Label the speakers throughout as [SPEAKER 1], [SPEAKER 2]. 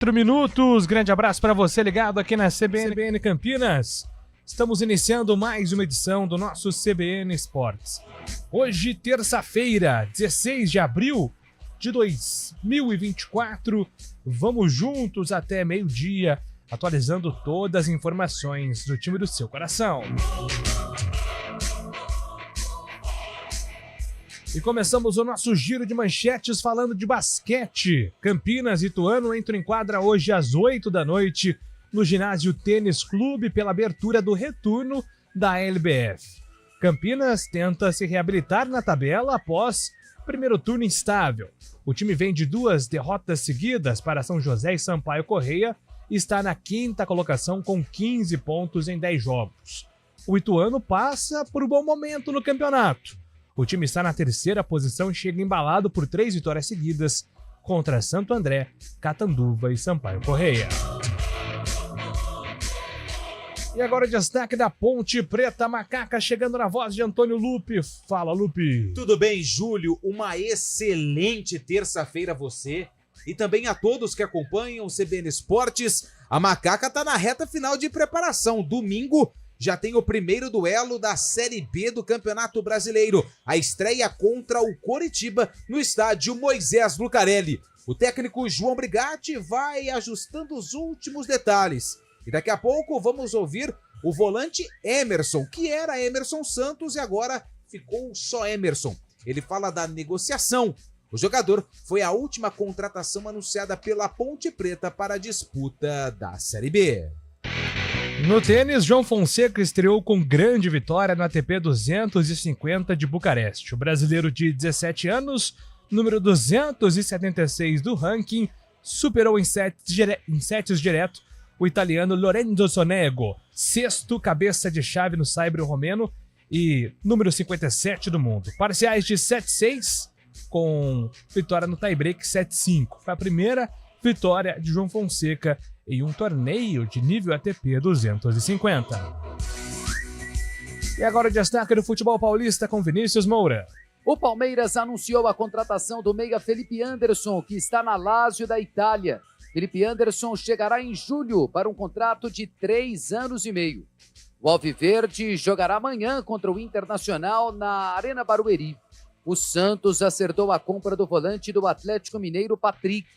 [SPEAKER 1] 4 minutos. Grande abraço para você ligado aqui na CBN Campinas. Estamos iniciando mais uma edição do nosso CBN Esportes. Hoje, terça-feira, 16 de abril de 2024. Vamos juntos até meio-dia, atualizando todas as informações do time do seu coração. E começamos o nosso giro de manchetes falando de basquete. Campinas e Ituano entram em quadra hoje às 8 da noite no ginásio Tênis Clube pela abertura do retorno da LBF. Campinas tenta se reabilitar na tabela após primeiro turno instável. O time vem de 2 derrotas seguidas para São José e Sampaio Correia e está na 5ª colocação com 15 pontos em 10 jogos. O Ituano passa por um bom momento no campeonato. O time está na 3ª posição e chega embalado por 3 vitórias seguidas contra Santo André, Catanduva e Sampaio Correia. E agora o destaque da Ponte Preta Macaca, chegando na voz de Antônio Lupe. Fala, Lupe.
[SPEAKER 2] Tudo bem, Júlio? Uma excelente terça-feira a você e também a todos que acompanham o CBN Esportes. A Macaca está na reta final de preparação. Domingo já tem o primeiro duelo da Série B do Campeonato Brasileiro. A estreia contra o Coritiba no estádio Moisés Lucarelli. O técnico João Brigatti vai ajustando os últimos detalhes. E daqui a pouco vamos ouvir o volante Emerson, que era Emerson Santos e agora ficou só Emerson. Ele fala da negociação. O jogador foi a última contratação anunciada pela Ponte Preta para a disputa da Série B.
[SPEAKER 1] No tênis, João Fonseca estreou com grande vitória no ATP 250 de Bucareste. O brasileiro de 17 anos, número 276 do ranking, superou em sets direto o italiano Lorenzo Sonego, 6º cabeça de chave no saibro romeno e número 57 do mundo. Parciais de 7-6 com vitória no tie-break 7-5. Foi a primeira vitória de João Fonseca em um torneio de nível ATP 250. E agora o destaque do futebol paulista com Vinícius Moura.
[SPEAKER 3] O Palmeiras anunciou a contratação do meia Felipe Anderson, que está na Lazio da Itália. Felipe Anderson chegará em julho para um contrato de 3 anos e meio. O Alviverde jogará amanhã contra o Internacional na Arena Barueri. O Santos acertou a compra do volante do Atlético Mineiro, Patrick.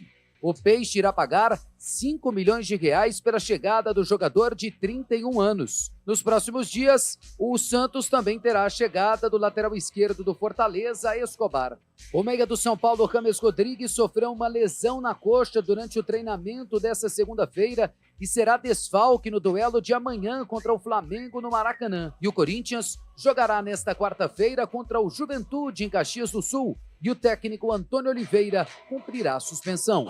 [SPEAKER 3] O Peixe irá pagar 5 milhões de reais pela chegada do jogador de 31 anos. Nos próximos dias, o Santos também terá a chegada do lateral esquerdo do Fortaleza, Escobar. O meia do São Paulo, James Rodrigues, sofreu uma lesão na coxa durante o treinamento dessa segunda-feira e será desfalque no duelo de amanhã contra o Flamengo no Maracanã. E o Corinthians jogará nesta quarta-feira contra o Juventude em Caxias do Sul. E o técnico Antônio Oliveira cumprirá a suspensão.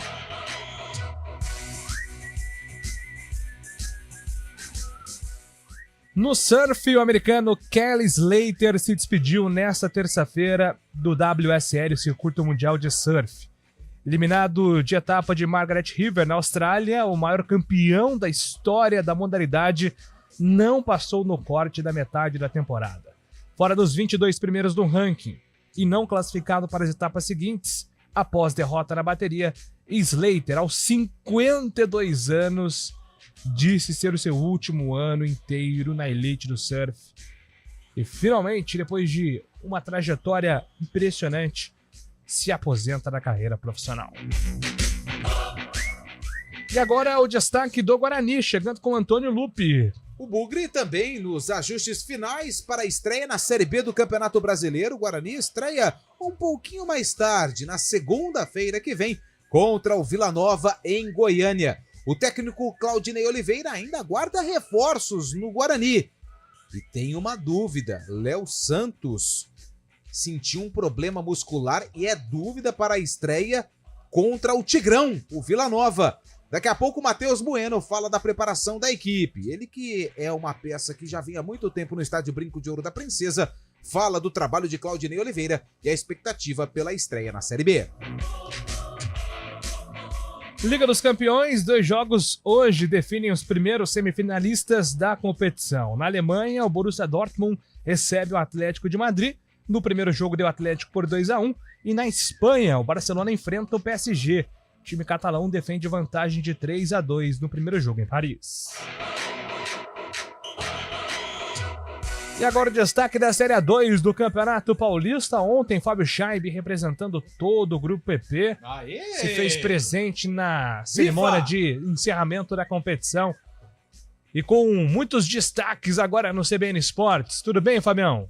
[SPEAKER 1] No surf, o americano Kelly Slater se despediu nesta terça-feira do WSL, o Circuito Mundial de Surf. Eliminado de etapa de Margaret River, na Austrália, o maior campeão da história da modalidade não passou no corte da metade da temporada. Fora dos 22 primeiros do ranking e não classificado para as etapas seguintes, após derrota na bateria, Slater, aos 52 anos, disse ser o seu último ano inteiro na elite do surf. E finalmente, depois de uma trajetória impressionante, se aposenta da carreira profissional. E agora o destaque do Guarani, chegando com Antônio Lupe.
[SPEAKER 2] O Bugre também nos ajustes finais para a estreia na Série B do Campeonato Brasileiro. O Guarani estreia um pouquinho mais tarde, na segunda-feira que vem, contra o Vila Nova em Goiânia. O técnico Claudinei Oliveira ainda aguarda reforços no Guarani. E tem uma dúvida, Léo Santos sentiu um problema muscular e é dúvida para a estreia contra o Tigrão, o Vila Nova. Daqui a pouco o Matheus Bueno fala da preparação da equipe. Ele que é uma peça que já vinha há muito tempo no estádio Brinco de Ouro da Princesa, fala do trabalho de Claudinei Oliveira e a expectativa pela estreia na Série B.
[SPEAKER 1] Liga dos Campeões, 2 jogos hoje definem os primeiros semifinalistas da competição. Na Alemanha, o Borussia Dortmund recebe o Atlético de Madrid. No primeiro jogo deu Atlético por 2-1. E na Espanha, o Barcelona enfrenta o PSG. O time catalão defende vantagem de 3-2 no primeiro jogo em Paris. E agora o destaque da Série A2 do Campeonato Paulista. Ontem, Fábio Scheib, representando todo o Grupo PP, se fez presente na cerimônia de encerramento da competição. E com muitos destaques agora no CBN Esportes. Tudo bem, Fabião?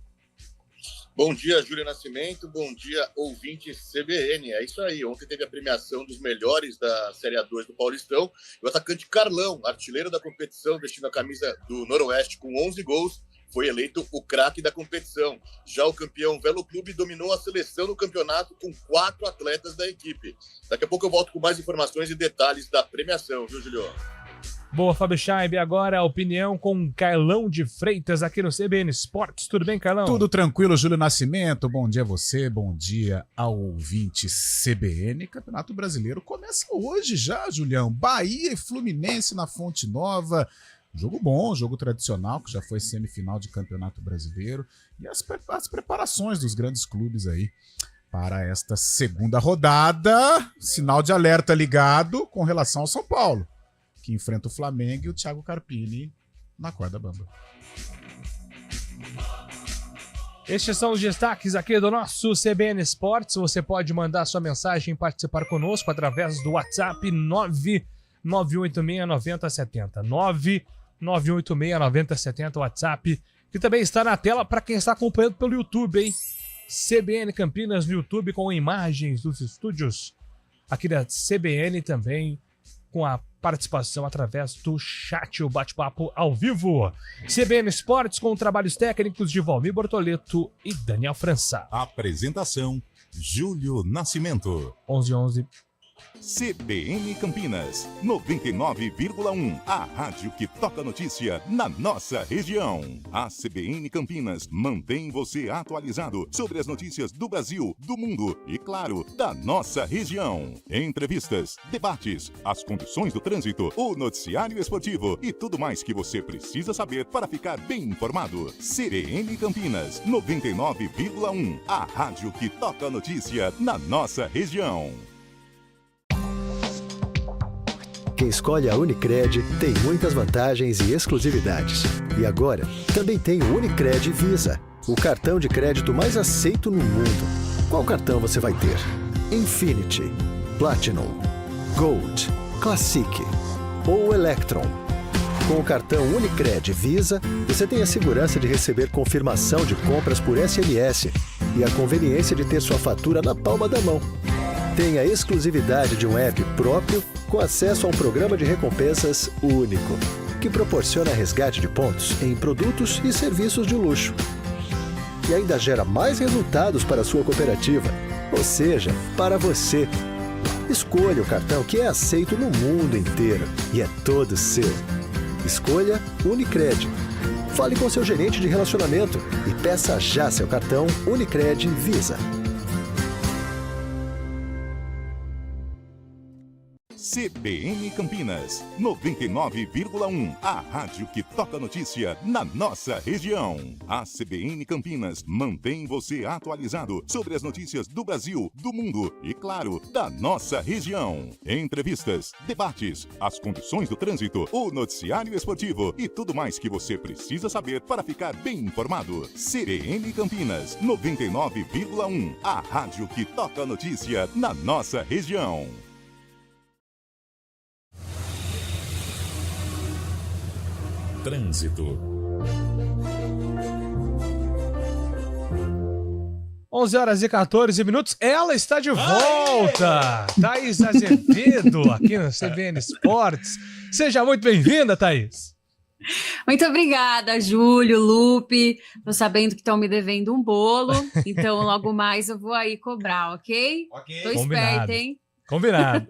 [SPEAKER 4] Bom dia, Júlio Nascimento. Bom dia, ouvintes CBN. É isso aí. Ontem teve a premiação dos melhores da Série A2 do Paulistão. E o atacante Carlão, artilheiro da competição, vestindo a camisa do Noroeste com 11 gols, foi eleito o craque da competição. Já o campeão Velo Clube dominou a seleção no campeonato com 4 atletas da equipe. Daqui a pouco eu volto com mais informações e detalhes da premiação, viu, Julio?
[SPEAKER 1] Boa, Fábio Scheib. Agora a opinião com Carlão de Freitas aqui no CBN Esportes. Tudo bem, Carlão?
[SPEAKER 5] Tudo tranquilo, Júlio Nascimento. Bom dia a você, bom dia ao ouvinte CBN. Campeonato Brasileiro começa hoje já, Julião. Bahia e Fluminense na Fonte Nova. Jogo bom, jogo tradicional, que já foi semifinal de Campeonato Brasileiro. E as preparações dos grandes clubes aí para esta segunda rodada. Sinal de alerta ligado com relação ao São Paulo, que enfrenta o Flamengo e o Thiago Carpini na corda bamba.
[SPEAKER 1] Estes são os destaques aqui do nosso CBN Esportes. Você pode mandar sua mensagem e participar conosco através do WhatsApp 991869070. 991869070, WhatsApp, que também está na tela para quem está acompanhando pelo YouTube, hein? CBN Campinas no YouTube com imagens dos estúdios aqui da CBN também, com a participação através do chat, o bate-papo ao vivo. CBN Esportes com trabalhos técnicos de Valmir Bortoleto e Daniel França.
[SPEAKER 6] Apresentação, Júlio Nascimento.
[SPEAKER 1] 11:11.
[SPEAKER 6] CBN Campinas, 99,1. A rádio que toca notícia na nossa região. A CBN Campinas mantém você atualizado sobre as notícias do Brasil, do mundo e, claro, da nossa região. Entrevistas, debates, as condições do trânsito, o noticiário esportivo e tudo mais que você precisa saber para ficar bem informado. CBN Campinas, 99,1. A rádio que toca notícia na nossa região.
[SPEAKER 7] Quem escolhe a Unicred tem muitas vantagens e exclusividades. E agora, também tem o Unicred Visa, o cartão de crédito mais aceito no mundo. Qual cartão você vai ter? Infinity, Platinum, Gold, Classic ou Electron? Com o cartão Unicred Visa, você tem a segurança de receber confirmação de compras por SMS e a conveniência de ter sua fatura na palma da mão. Tem a exclusividade de um app próprio com acesso a um programa de recompensas único, que proporciona resgate de pontos em produtos e serviços de luxo. E ainda gera mais resultados para a sua cooperativa, ou seja, para você. Escolha o cartão que é aceito no mundo inteiro e é todo seu. Escolha Unicred. Fale com seu gerente de relacionamento e peça já seu cartão Unicred Visa.
[SPEAKER 6] CBN Campinas, 99,1. A rádio que toca notícia na nossa região. A CBN Campinas mantém você atualizado sobre as notícias do Brasil, do mundo e, claro, da nossa região. Entrevistas, debates, as condições do trânsito, o noticiário esportivo e tudo mais que você precisa saber para ficar bem informado. CBN Campinas, 99,1. A rádio que toca notícia na nossa região. Trânsito.
[SPEAKER 1] 11h14. Ela está de volta. Thaís Azevedo, aqui no CBN Esportes. Seja muito bem-vinda, Thaís.
[SPEAKER 8] Muito obrigada, Júlio, Lupe. Tô sabendo que estão me devendo um bolo, então logo mais eu vou aí cobrar, ok? Tô esperta, hein?
[SPEAKER 1] Combinado.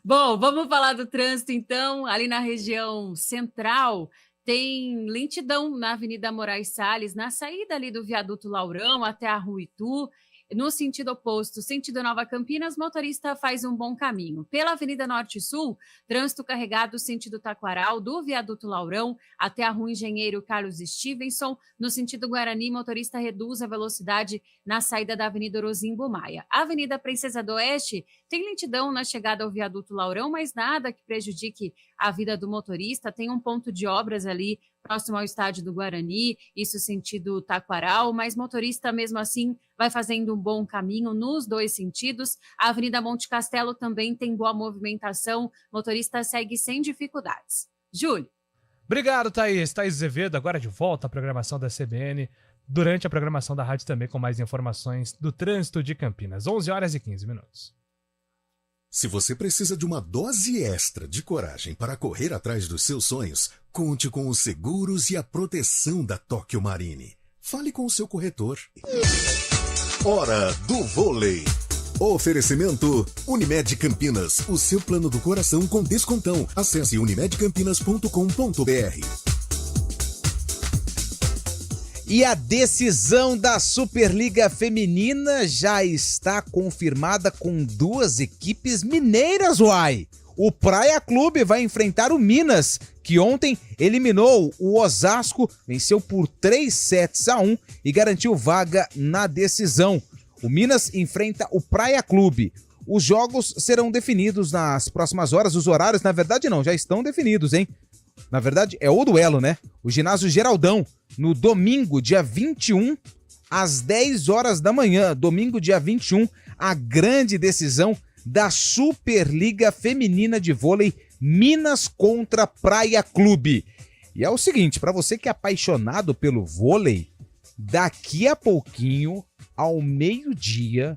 [SPEAKER 8] Bom, vamos falar do trânsito, então. Ali na região central, tem lentidão na Avenida Moraes Salles, na saída ali do Viaduto Laurão até a Rua Itu. no sentido oposto, sentido Nova Campinas, motorista faz um bom caminho. Pela Avenida Norte e Sul, trânsito carregado sentido Taquaral, do Viaduto Laurão até a Rua Engenheiro Carlos Stevenson. No sentido Guarani, motorista reduz a velocidade na saída da Avenida Orozimbo Maia. A Avenida Princesa do Oeste tem lentidão na chegada ao Viaduto Laurão, mas nada que prejudique a vida do motorista. Tem um ponto de obras ali próximo ao estádio do Guarani, isso sentido Taquaral, mas motorista mesmo assim vai fazendo um bom caminho nos dois sentidos. A Avenida Monte Castelo também tem boa movimentação, motorista segue sem dificuldades. Júlio.
[SPEAKER 1] Obrigado, Thaís. Thaís Azevedo, agora de volta à programação da CBN, durante a programação da rádio também com mais informações do trânsito de Campinas. 11h15.
[SPEAKER 9] Se você precisa de uma dose extra de coragem para correr atrás dos seus sonhos, conte com os seguros e a proteção da Tóquio Marine. Fale com o seu corretor. Hora do vôlei. Oferecimento Unimed Campinas, o seu plano do coração com descontão. Acesse unimedcampinas.com.br.
[SPEAKER 2] E a decisão da Superliga Feminina já está confirmada com duas equipes mineiras, uai! O Praia Clube vai enfrentar o Minas, que ontem eliminou o Osasco, venceu por 3-1 e garantiu vaga na decisão. O Minas enfrenta o Praia Clube. Os jogos serão definidos nas próximas horas, os horários, na verdade não, já estão definidos, hein? Na verdade, é o duelo, né? O ginásio Geraldão, no domingo, dia 21, às 10 horas da manhã. Domingo, dia 21, a grande decisão da Superliga Feminina de Vôlei, Minas contra Praia Clube. E é o seguinte, para você que é apaixonado pelo vôlei, daqui a pouquinho, ao meio-dia,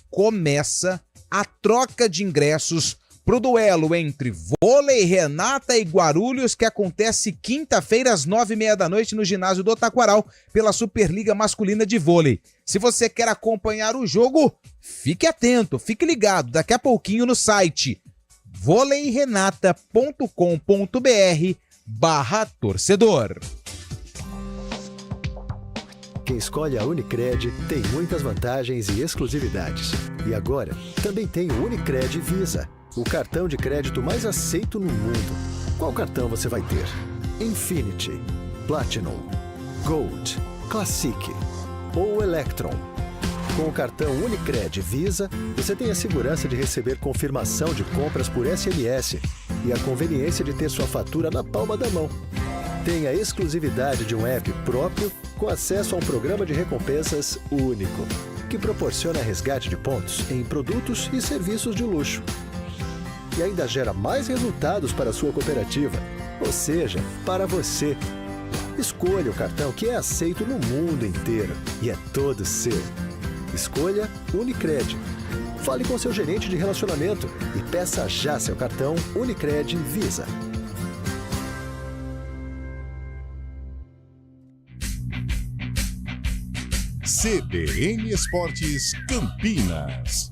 [SPEAKER 2] começa a troca de ingressos pro duelo entre Vôlei Renata e Guarulhos, que acontece quinta-feira às 9h30 no ginásio do Taquaral, pela Superliga Masculina de Vôlei. Se você quer acompanhar o jogo, fique atento, fique ligado, daqui a pouquinho no site voleirenata.com.br/torcedor.
[SPEAKER 7] Quem escolhe a Unicred tem muitas vantagens e exclusividades. E agora, também tem o Unicred Visa, o cartão de crédito mais aceito no mundo. Qual cartão você vai ter? Infinity, Platinum, Gold, Classic ou Electron? Com o cartão Unicred Visa, você tem a segurança de receber confirmação de compras por SMS e a conveniência de ter sua fatura na palma da mão. Tem a exclusividade de um app próprio com acesso a um programa de recompensas único, que proporciona resgate de pontos em produtos e serviços de luxo. E ainda gera mais resultados para a sua cooperativa, ou seja, para você. Escolha o cartão que é aceito no mundo inteiro e é todo seu. Escolha Unicred. Fale com seu gerente de relacionamento e peça já seu cartão Unicred Visa.
[SPEAKER 6] CBN Esportes Campinas.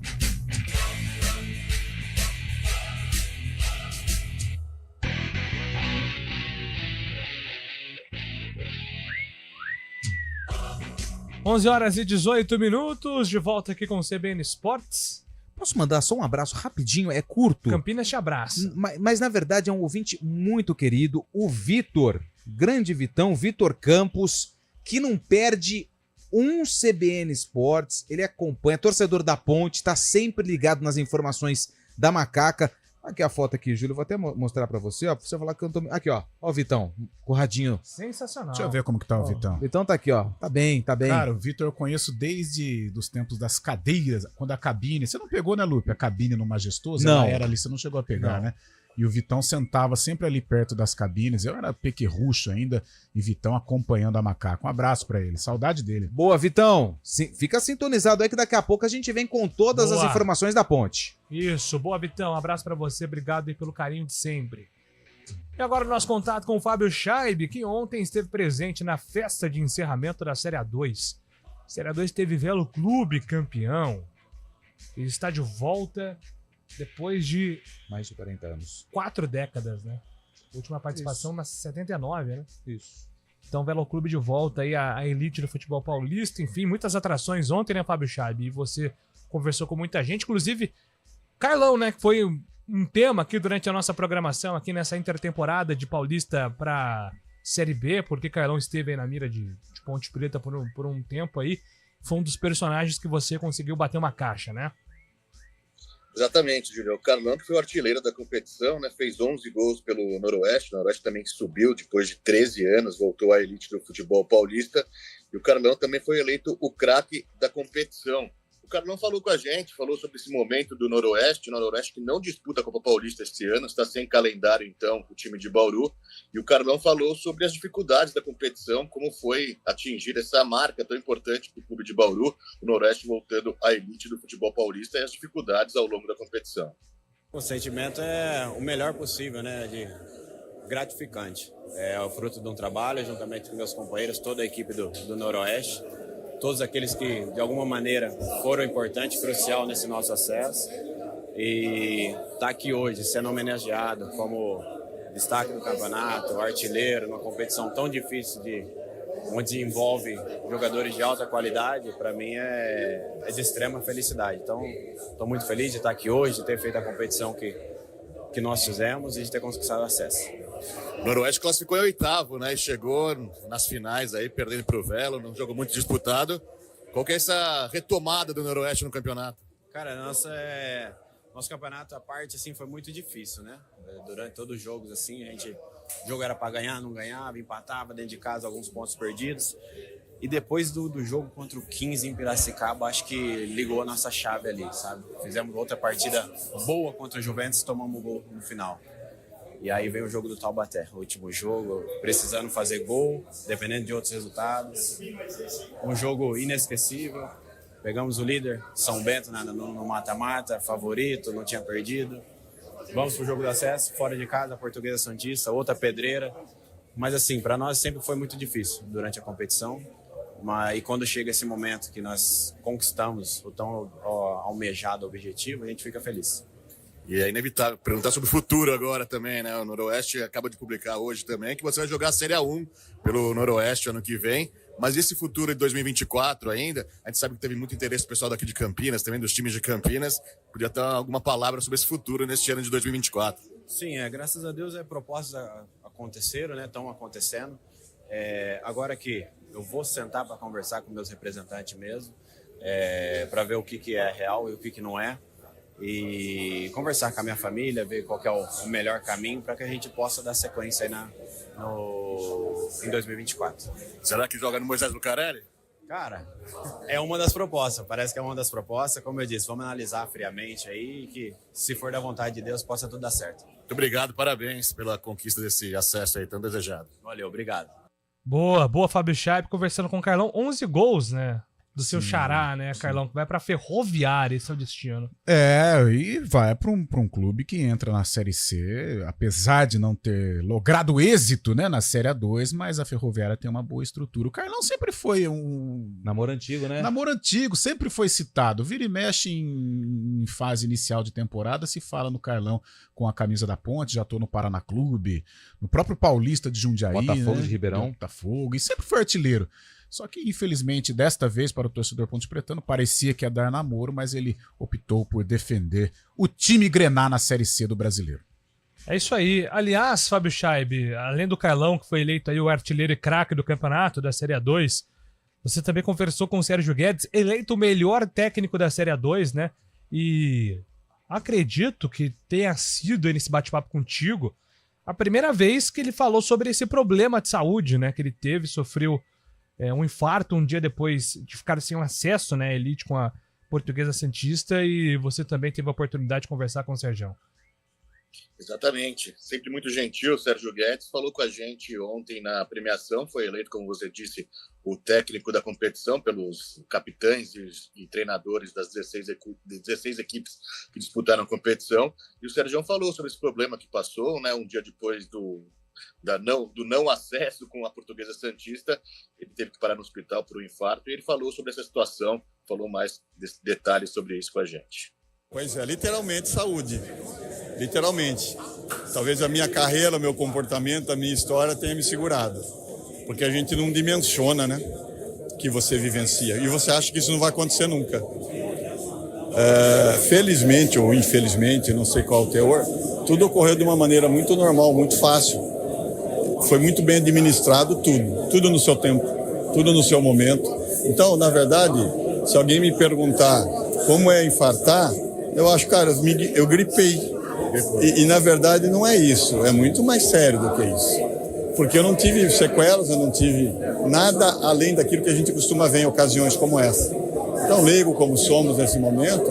[SPEAKER 1] Onze horas e 18 minutos, de volta aqui com o CBN Esportes.
[SPEAKER 2] Posso mandar só um abraço rapidinho? É curto.
[SPEAKER 1] Campinas te abraça.
[SPEAKER 2] Mas na verdade é um ouvinte muito querido, o Vitor, grande Vitão, Vitor Campos, que não perde um CBN Esportes, ele acompanha, torcedor da Ponte, tá sempre ligado nas informações da Macaca. Aqui a foto aqui, Júlio, vou até mostrar pra você, ó, pra você falar que eu não tô... Aqui, ó o Vitão, com o radinho.
[SPEAKER 1] Sensacional.
[SPEAKER 5] Deixa eu ver como que tá o Vitão.
[SPEAKER 2] O Vitão tá aqui, ó, tá bem.
[SPEAKER 5] Cara, o Vitor eu conheço desde os tempos das cadeiras, quando a cabine... Você não pegou, né, Lupe, a cabine no Majestoso?
[SPEAKER 2] Não.
[SPEAKER 5] Ela era ali, você não chegou a pegar,
[SPEAKER 2] Não.
[SPEAKER 5] né? E o Vitão sentava sempre ali perto das cabines. Eu era pequerrucho ainda e Vitão acompanhando a Macaca. Um abraço pra ele, saudade dele.
[SPEAKER 2] Boa, Vitão. Fica sintonizado aí que daqui a pouco a gente vem com todas as informações da Ponte.
[SPEAKER 1] Isso, boa, Vitão. Um abraço pra você, obrigado aí pelo carinho de sempre. E agora o nosso contato com o Fábio Scheib, que ontem esteve presente na festa de encerramento da Série A2. A Série A2 teve Velo Clube campeão. Ele está de volta depois de...
[SPEAKER 2] mais de 40 anos.
[SPEAKER 1] 4 décadas, né? Última participação na 79, né?
[SPEAKER 2] Isso.
[SPEAKER 1] Então, Velo Clube de volta aí à elite do futebol paulista. Enfim, muitas atrações ontem, né, Fábio Chaib? E você conversou com muita gente, inclusive Carlão, né, que foi um tema aqui durante a nossa programação, aqui nessa intertemporada de Paulista para Série B, porque Carlão esteve aí na mira de Ponte Preta por um tempo aí. Foi um dos personagens que você conseguiu bater uma caixa, né?
[SPEAKER 4] Exatamente, Júlio. O Carlão, que foi o artilheiro da competição, né, fez 11 gols pelo Noroeste. O Noroeste também subiu depois de 13 anos, voltou à elite do futebol paulista. E o Carlão também foi eleito o craque da competição. O Carlão falou com a gente, falou sobre esse momento do Noroeste. O Noroeste que não disputa a Copa Paulista este ano, está sem calendário, então, o time de Bauru. E o Carlão falou sobre as dificuldades da competição, como foi atingir essa marca tão importante para o clube de Bauru, o Noroeste voltando à elite do futebol paulista, e as dificuldades ao longo da competição.
[SPEAKER 10] O sentimento é o melhor possível, né? Gratificante. É o fruto de um trabalho, juntamente com meus companheiros, toda a equipe do Noroeste. Todos aqueles que, de alguma maneira, foram importantes, crucial nesse nosso acesso. E estar aqui hoje, sendo homenageado como destaque do campeonato, artilheiro, numa competição tão difícil, onde envolve jogadores de alta qualidade, para mim é de extrema felicidade. Então, estou muito feliz de estar aqui hoje, de ter feito a competição que nós fizemos e de ter conquistado acesso.
[SPEAKER 4] O Noroeste classificou em 8º, né? E chegou nas finais aí, perdendo para o Velo, num jogo muito disputado. Qual que é essa retomada do Noroeste no campeonato?
[SPEAKER 10] Cara, nosso campeonato, a parte assim, foi muito difícil, né? Durante todos os jogos, assim, o jogo era para ganhar, não ganhava, empatava dentro de casa, alguns pontos perdidos. E depois do jogo contra o 15 em Piracicaba, acho que ligou a nossa chave ali, sabe? Fizemos outra partida boa contra o Juventus e tomamos gol no final. E aí veio o jogo do Taubaté, o último jogo, precisando fazer gol, dependendo de outros resultados. Um jogo inesquecível. Pegamos o líder, São Bento, no mata-mata, favorito, não tinha perdido. Vamos pro jogo do acesso, fora de casa, Portuguesa Santista, outra pedreira. Mas assim, para nós sempre foi muito difícil durante a competição. E quando chega esse momento que nós conquistamos o tão almejado objetivo, a gente fica feliz.
[SPEAKER 4] E é inevitável perguntar sobre o futuro agora também, né? O Noroeste acaba de publicar hoje também que você vai jogar a Série A1 pelo Noroeste ano que vem. Mas esse futuro de 2024 ainda, a gente sabe que teve muito interesse do pessoal daqui de Campinas, também dos times de Campinas. Podia ter alguma palavra sobre esse futuro neste ano de 2024.
[SPEAKER 10] Sim, graças a Deus propostas aconteceram, né? Estão acontecendo. Agora que eu vou sentar para conversar com meus representantes mesmo, para ver o que é real e o que não é. E conversar com a minha família, ver qual que é o melhor caminho para que a gente possa dar sequência aí em 2024.
[SPEAKER 4] Será que joga no Moisés Lucarelli?
[SPEAKER 10] Cara, é uma das propostas, parece que é uma das propostas. Como eu disse, vamos analisar friamente aí, que se for da vontade de Deus, possa tudo dar certo.
[SPEAKER 4] Muito obrigado, parabéns pela conquista desse acesso aí tão desejado.
[SPEAKER 10] Valeu, obrigado.
[SPEAKER 1] Boa, Fábio Chaib, conversando com o Carlão. 11 gols, né? Do seu xará, né, Carlão? Que vai pra Ferroviária, esse é o destino.
[SPEAKER 5] E vai pra um clube que entra na Série C, apesar de não ter logrado êxito, né, na Série A2, mas a Ferroviária tem uma boa estrutura. O Carlão sempre foi um...
[SPEAKER 2] Namoro antigo, né?
[SPEAKER 5] Namoro antigo, sempre foi citado. Vira e mexe em fase inicial de temporada, se fala no Carlão com a camisa da Ponte, já tô no Paraná Clube, no próprio Paulista de Jundiaí,
[SPEAKER 2] Botafogo,
[SPEAKER 5] né?
[SPEAKER 2] de Ribeirão.
[SPEAKER 5] Botafogo, e sempre foi artilheiro. Só que, infelizmente, desta vez, para o torcedor ponte-pretano, parecia que ia dar namoro, mas ele optou por defender o time Grená na Série C do Brasileiro.
[SPEAKER 1] É isso aí. Aliás, Fábio Chaib, além do Carlão, que foi eleito aí o artilheiro e craque do campeonato da Série A2, você também conversou com o Sérgio Guedes, eleito o melhor técnico da Série A2, né? E acredito que tenha sido, nesse bate-papo contigo, a primeira vez que ele falou sobre esse problema de saúde, né? Que ele teve, sofreu um infarto um dia depois de ficar sem acesso, né, elite com a Portuguesa Santista, e você também teve a oportunidade de conversar com o Sérgio.
[SPEAKER 4] Exatamente, sempre muito gentil. O Sérgio Guedes falou com a gente ontem na premiação, foi eleito, como você disse, o técnico da competição pelos capitães e treinadores das 16 equipes que disputaram a competição, e o Sérgio falou sobre esse problema que passou, né, um dia depois do não acesso com a Portuguesa Santista. Ele teve que parar no hospital por um infarto, e ele falou sobre essa situação, falou mais detalhes sobre isso com a gente.
[SPEAKER 11] Pois é, literalmente saúde, literalmente. Talvez a minha carreira, o meu comportamento, a minha história tenha me segurado. porque a gente não dimensiona, né, que você vivencia. E você acha que isso não vai acontecer nunca. Felizmente ou infelizmente, não sei qual o teor, tudo ocorreu de uma maneira muito normal, muito fácil. Foi muito bem administrado tudo no seu tempo, tudo no seu momento. Então, na verdade, se alguém me perguntar como é infartar, eu acho, cara, eu gripei. E na verdade não é isso, é muito mais sério do que isso. Porque eu não tive sequelas, eu não tive nada além daquilo que a gente costuma ver em ocasiões como essa. Então, leigo como somos nesse momento,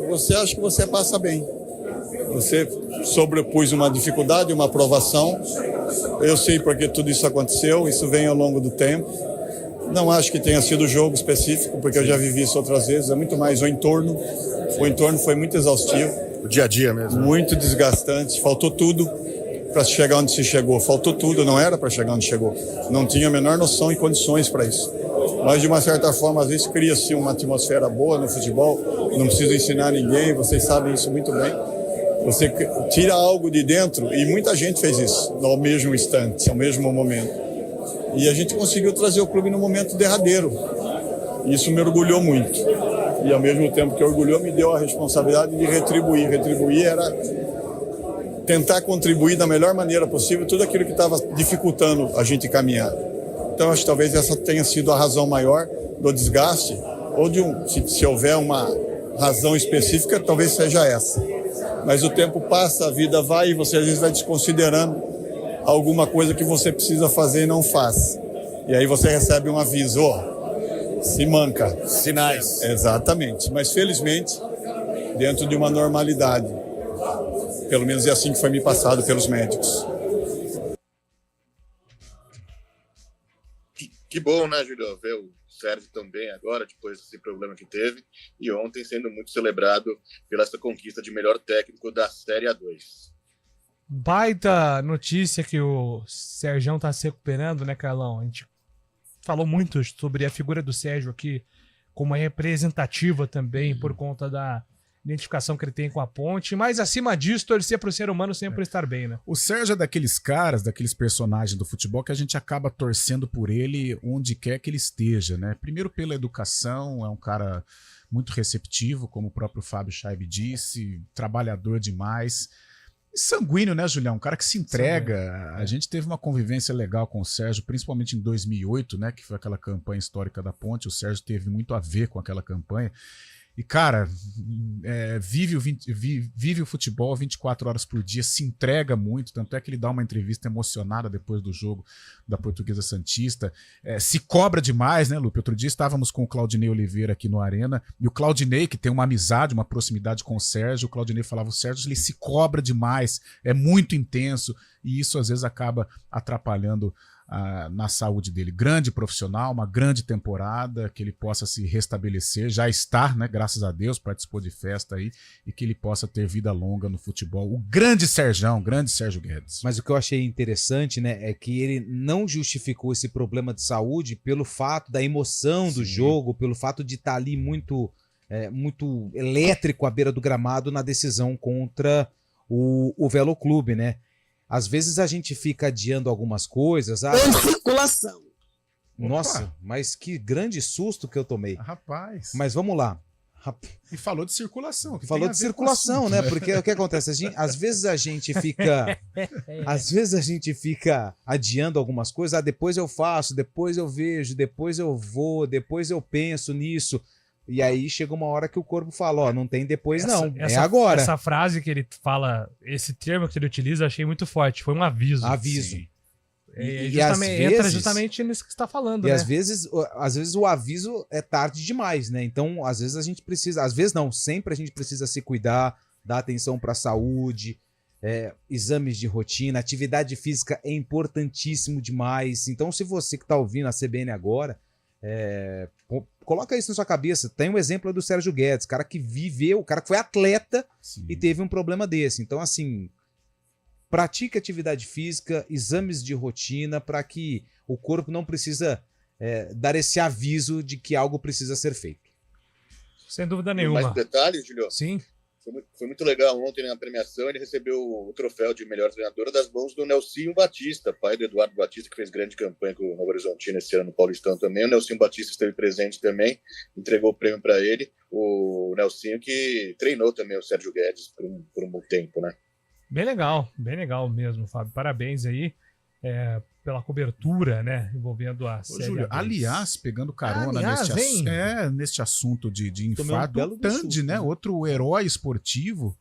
[SPEAKER 11] você acha que você passa bem. Você sobrepôs uma dificuldade, uma provação. Eu sei porque tudo isso aconteceu, isso vem ao longo do tempo. Não acho que tenha sido jogo específico, porque eu já vivi isso outras vezes. É muito mais o entorno. O entorno foi muito exaustivo.
[SPEAKER 9] O dia a dia mesmo.
[SPEAKER 11] Muito desgastante. Faltou tudo para chegar onde se chegou. Faltou tudo, não era para chegar onde chegou. Não tinha a menor noção e condições para isso. Mas, de uma certa forma, às vezes cria-se uma atmosfera boa no futebol. Não preciso ensinar ninguém, vocês sabem isso muito bem. Você tira algo de dentro, e muita gente fez isso no mesmo instante, no mesmo momento. E a gente conseguiu trazer o clube no momento derradeiro. Isso me orgulhou muito. E ao mesmo tempo que orgulhou, me deu a responsabilidade de retribuir. Retribuir era tentar contribuir da melhor maneira possível tudo aquilo que estava dificultando a gente caminhar. Então acho que talvez essa tenha sido a razão maior do desgaste, ou se houver uma razão específica, talvez seja essa. Mas o tempo passa, a vida vai e você às vezes vai desconsiderando alguma coisa que você precisa fazer e não faz. E aí você recebe um aviso, se manca.
[SPEAKER 9] Sinais.
[SPEAKER 11] Exatamente. Mas felizmente, dentro de uma normalidade. Pelo menos é assim que foi me passado pelos médicos.
[SPEAKER 4] Que bom, né, Júlio, ver o Sérgio também agora, depois desse problema que teve, e ontem sendo muito celebrado pela essa conquista de melhor técnico da Série A2.
[SPEAKER 1] Baita notícia que o Sérgio tá se recuperando, né, Carlão? A gente falou muito sobre a figura do Sérgio aqui, como é representativa também por conta da identificação que ele tem com a Ponte, mas acima disso, torcer pro ser humano sempre estar bem, né?
[SPEAKER 5] O Sérgio é daqueles caras, daqueles personagens do futebol que a gente acaba torcendo por ele onde quer que ele esteja, né? Primeiro pela educação, é um cara muito receptivo, como o próprio Fábio Chaib disse, trabalhador demais. E sanguíneo, né, Julião? Um cara que se entrega. A gente teve uma convivência legal com o Sérgio, principalmente em 2008, né, que foi aquela campanha histórica da Ponte. O Sérgio teve muito a ver com aquela campanha. E, cara, vive o futebol 24 horas por dia, se entrega muito, tanto é que ele dá uma entrevista emocionada depois do jogo da Portuguesa Santista, se cobra demais, né, Lupe? Outro dia estávamos com o Claudinei Oliveira aqui no Arena, e o Claudinei, que tem uma amizade, uma proximidade com o Sérgio, o Claudinei falava, o Sérgio ele se cobra demais, é muito intenso, e isso às vezes acaba atrapalhando na saúde dele. Grande profissional, uma grande temporada, que ele possa se restabelecer, já está, né, graças a Deus, participou de festa aí, e que ele possa ter vida longa no futebol. O grande Sérgio Guedes.
[SPEAKER 2] Mas o que eu achei interessante, né, é que ele não justificou esse problema de saúde pelo fato da emoção do jogo, pelo fato de estar ali muito elétrico à beira do gramado na decisão contra o Velo Clube, né? Às vezes a gente fica adiando algumas coisas.
[SPEAKER 12] Circulação.
[SPEAKER 2] Nossa, mas que grande susto que eu tomei.
[SPEAKER 5] Rapaz.
[SPEAKER 2] Mas vamos lá.
[SPEAKER 5] E falou de circulação.
[SPEAKER 2] Falou de circulação, né? Porque o que acontece? Às vezes a gente fica adiando algumas coisas. Depois eu faço, depois eu vejo, depois eu vou, depois eu penso nisso. E aí chega uma hora que o corpo fala, não tem depois não, é agora.
[SPEAKER 1] Essa frase que ele fala, esse termo que ele utiliza, eu achei muito forte, foi um aviso.
[SPEAKER 2] Aviso.
[SPEAKER 1] Entra justamente nisso que você está falando,
[SPEAKER 2] né?
[SPEAKER 1] E
[SPEAKER 2] às vezes o aviso é tarde demais, né? Então, às vezes a gente precisa, às vezes não, sempre a gente precisa se cuidar, dar atenção para a saúde, exames de rotina, atividade física é importantíssimo demais. Então, se você que está ouvindo a CBN agora, coloca isso na sua cabeça. Tem um exemplo do Sérgio Guedes, cara que viveu, o cara que foi atleta e teve um problema desse. Então, assim, pratique atividade física, exames de rotina, para que o corpo não precisa dar esse aviso de que algo precisa ser feito.
[SPEAKER 1] Sem dúvida nenhuma.
[SPEAKER 4] Mais detalhes, Julio?
[SPEAKER 1] Sim.
[SPEAKER 4] Foi muito legal ontem na premiação, ele recebeu o troféu de melhor treinador das mãos do Nelsinho Batista, pai do Eduardo Batista, que fez grande campanha com o Novo Horizontino esse ano no Paulistão também. O Nelsinho Batista esteve presente também, entregou o prêmio para ele. O Nelsinho que treinou também o Sérgio Guedes por um bom tempo, né?
[SPEAKER 1] Bem legal mesmo, Fábio. Parabéns aí pela cobertura, né, envolvendo a Série
[SPEAKER 5] Júlio,
[SPEAKER 1] A2.
[SPEAKER 5] aliás, pegando carona neste assunto de infarto, o Tandy, né, outro herói esportivo,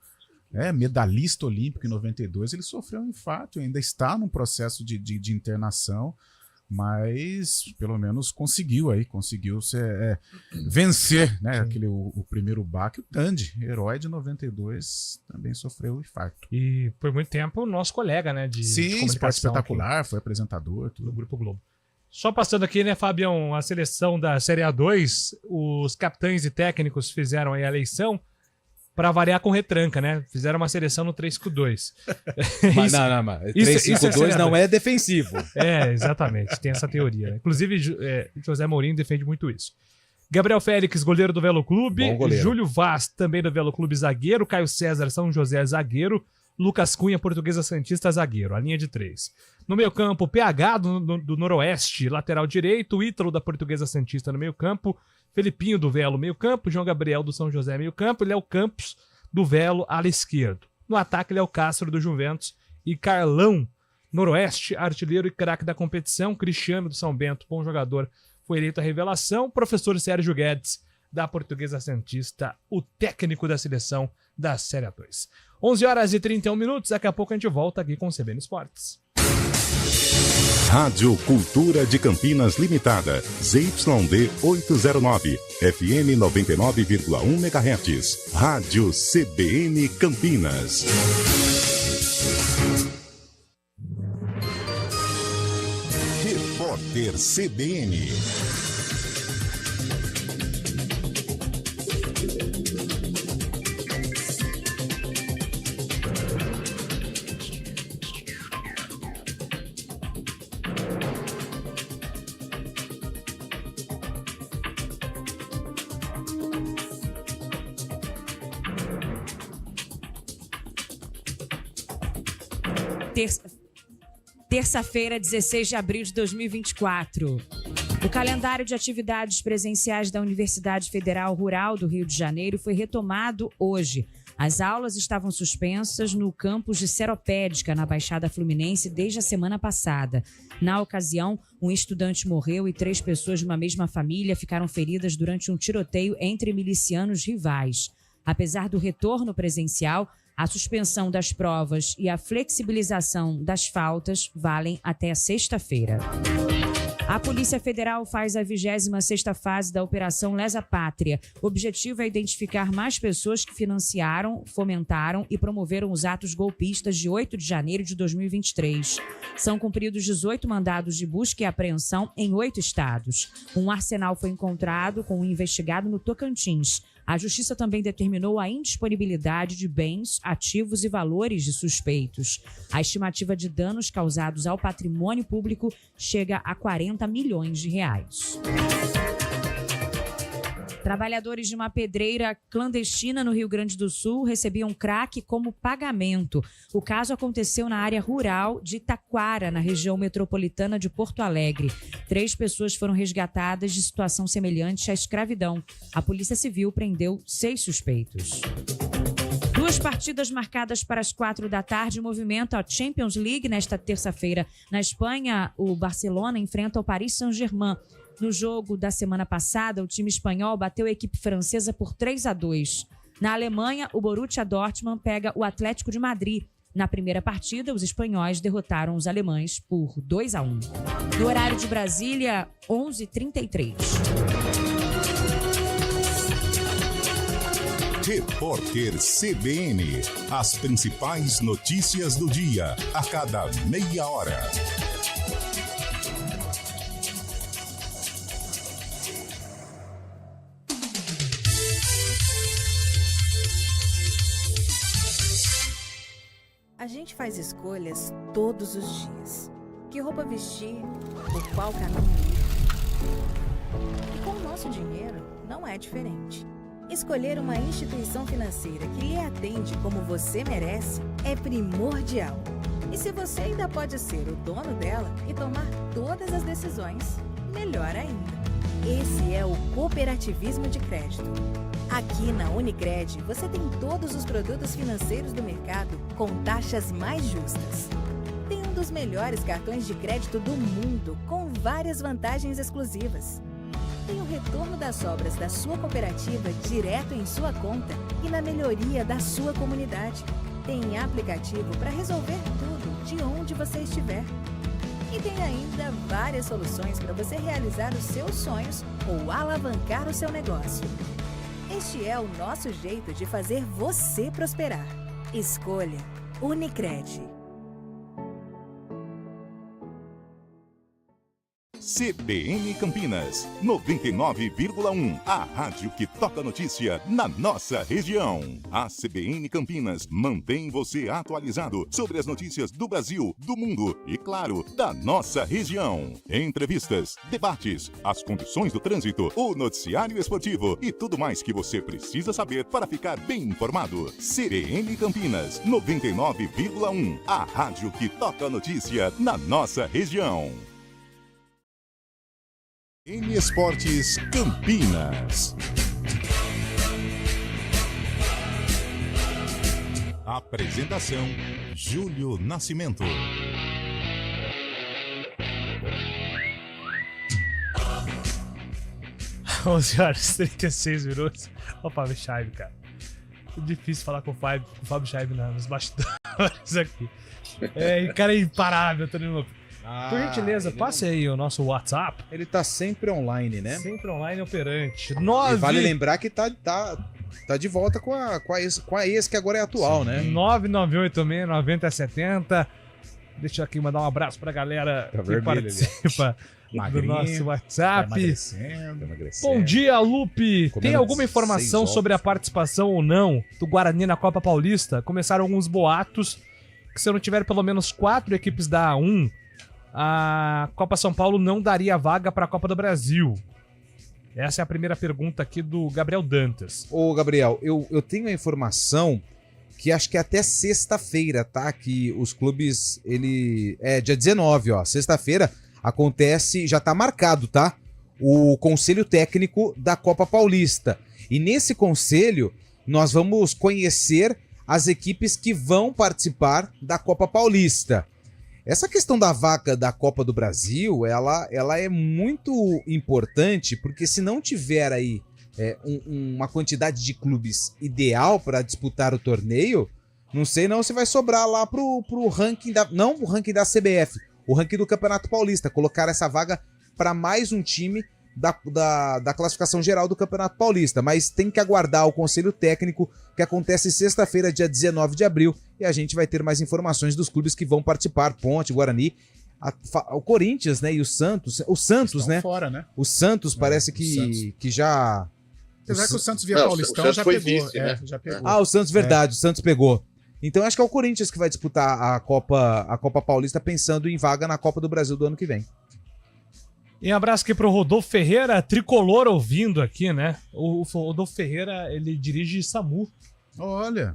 [SPEAKER 5] medalhista olímpico em 92, ele sofreu um infarto e ainda está num processo de internação, mas pelo menos conseguiu vencer, né, o primeiro baque. O Tandy, herói de 92, também sofreu infarto.
[SPEAKER 1] E por muito tempo o nosso colega, né, de
[SPEAKER 5] Sim,
[SPEAKER 1] comunicação
[SPEAKER 5] espetacular,
[SPEAKER 1] aqui,
[SPEAKER 5] foi apresentador. Tudo.
[SPEAKER 1] do Grupo Globo. Só passando aqui, né, Fabião, a seleção da Série A2, os capitães e técnicos fizeram aí a eleição para variar com retranca, né? Fizeram uma seleção no 3-5-2.
[SPEAKER 2] Mas 3-5-2 não é defensivo.
[SPEAKER 1] Exatamente. Tem essa teoria, né? Inclusive, José Mourinho defende muito isso. Gabriel Félix, goleiro do Velo Clube. Júlio Vaz, também do Velo Clube, zagueiro. Caio César, São José, zagueiro. Lucas Cunha, Portuguesa Santista, zagueiro. A linha de 3. No meio campo, PH do Noroeste, lateral direito. Ítalo da Portuguesa Santista no meio campo. Felipinho do Velo, meio campo. João Gabriel do São José, meio campo. Léo Campos do Velo, ala esquerdo. No ataque, Léo Castro do Juventus. E Carlão, Noroeste, artilheiro e craque da competição. Cristiano do São Bento, bom jogador, foi eleito a revelação. Professor Sérgio Guedes, da Portuguesa Santista, o técnico da seleção da Série A2. 11h31. Daqui a pouco a gente volta aqui com o CBN Esportes.
[SPEAKER 6] Rádio Cultura de Campinas Limitada, ZYD 809, FM 99,1 MHz. Rádio CBN Campinas. Repórter CBN.
[SPEAKER 12] Terça-feira, 16 de abril de 2024. O calendário de atividades presenciais da Universidade Federal Rural do Rio de Janeiro foi retomado hoje. As aulas estavam suspensas no campus de Seropédica, na Baixada Fluminense, desde a semana passada. Na ocasião, um estudante morreu e 3 pessoas de uma mesma família ficaram feridas durante um tiroteio entre milicianos rivais. Apesar do retorno presencial, a suspensão das provas e a flexibilização das faltas valem até sexta-feira. A Polícia Federal faz a 26ª fase da Operação Lesa Pátria. O objetivo é identificar mais pessoas que financiaram, fomentaram e promoveram os atos golpistas de 8 de janeiro de 2023. São cumpridos 18 mandados de busca e apreensão em 8 estados. Um arsenal foi encontrado com um investigado no Tocantins. A Justiça também determinou a indisponibilidade de bens, ativos e valores de suspeitos. A estimativa de danos causados ao patrimônio público chega a 40 milhões de reais. Trabalhadores de uma pedreira clandestina no Rio Grande do Sul recebiam crack como pagamento. O caso aconteceu na área rural de Taquara, na região metropolitana de Porto Alegre. 3 pessoas foram resgatadas de situação semelhante à escravidão. A Polícia Civil prendeu 6 suspeitos. 2 partidas marcadas para as 4 da tarde movimentam a Champions League nesta terça-feira. Na Espanha, o Barcelona enfrenta o Paris Saint-Germain. No jogo da semana passada, o time espanhol bateu a equipe francesa por 3-2. Na Alemanha, o Borussia Dortmund pega o Atlético de Madrid. Na primeira partida, os espanhóis derrotaram os alemães por 2-1. No horário de Brasília, 11h33.
[SPEAKER 6] Repórter CBN. As principais notícias do dia, a cada meia hora.
[SPEAKER 13] A gente faz escolhas todos os dias. Que roupa vestir, por qual caminho ir. E com o nosso dinheiro, não é diferente. Escolher uma instituição financeira que lhe atende como você merece é primordial. E se você ainda pode ser o dono dela e tomar todas as decisões, melhor ainda. Esse é o cooperativismo de crédito. Aqui na Unicred, você tem todos os produtos financeiros do mercado com taxas mais justas. Tem um dos melhores cartões de crédito do mundo, com várias vantagens exclusivas. Tem o retorno das obras da sua cooperativa direto em sua conta e na melhoria da sua comunidade. Tem aplicativo para resolver tudo de onde você estiver. E tem ainda várias soluções para você realizar os seus sonhos ou alavancar o seu negócio. Este é o nosso jeito de fazer você prosperar. Escolha Unicred.
[SPEAKER 6] CBN Campinas, 99,1. A rádio que toca notícia na nossa região. A CBN Campinas mantém você atualizado sobre as notícias do Brasil, do mundo e, claro, da nossa região. Entrevistas, debates, as condições do trânsito, o noticiário esportivo e tudo mais que você precisa saber para ficar bem informado. CBN Campinas, 99,1. A rádio que toca notícia na nossa região. N Esportes Campinas. Apresentação: Júlio Nascimento.
[SPEAKER 1] Ó, 11h36. Ó, o Fábio Scheib, cara. É difícil falar com o Fábio Scheib nos bastidores aqui. Cara, é imparável, Antônio Lopes. Por gentileza, passe aí o nosso WhatsApp.
[SPEAKER 2] Ele tá sempre online, né?
[SPEAKER 1] Sempre online operante.
[SPEAKER 2] E vale lembrar que tá de volta com a ex que agora é atual, né?
[SPEAKER 1] 9986-9070. Deixa eu aqui mandar um abraço pra galera que participa do nosso WhatsApp. Bom dia, Lupe. Tem alguma informação sobre a participação ou não do Guarani na Copa Paulista? Começaram alguns boatos que se eu não tiver pelo menos 4 equipes da A1, a Copa São Paulo não daria vaga para a Copa do Brasil. Essa é a primeira pergunta aqui do Gabriel Dantas.
[SPEAKER 2] Ô, Gabriel, eu tenho a informação que acho que é até sexta-feira, tá? Que os clubes, dia 19, ó. Sexta-feira acontece, já tá marcado, tá? O Conselho Técnico da Copa Paulista. E nesse conselho, nós vamos conhecer as equipes que vão participar da Copa Paulista. Essa questão da vaga da Copa do Brasil, ela é muito importante, porque se não tiver aí uma quantidade de clubes ideal para disputar o torneio, não sei não se vai sobrar lá pro ranking não o ranking da CBF, o ranking do Campeonato Paulista, colocar essa vaga para mais um time da classificação geral do Campeonato Paulista, mas tem que aguardar o Conselho Técnico, que acontece sexta-feira, dia 19 de abril, e a gente vai ter mais informações dos clubes que vão participar, Ponte, Guarani, o Corinthians, né, e o Santos, né?
[SPEAKER 5] Fora, né?
[SPEAKER 2] O Santos parece que já...
[SPEAKER 5] Apesar que o Santos via Paulistão já pegou. Já pegou.
[SPEAKER 2] O Santos, verdade, o Santos pegou. Então acho que é o Corinthians que vai disputar a Copa Paulista pensando em vaga na Copa do Brasil do ano que vem.
[SPEAKER 1] E um abraço aqui pro Rodolfo Ferreira, tricolor ouvindo aqui, né? O Rodolfo Ferreira, ele dirige SAMU.
[SPEAKER 5] Olha.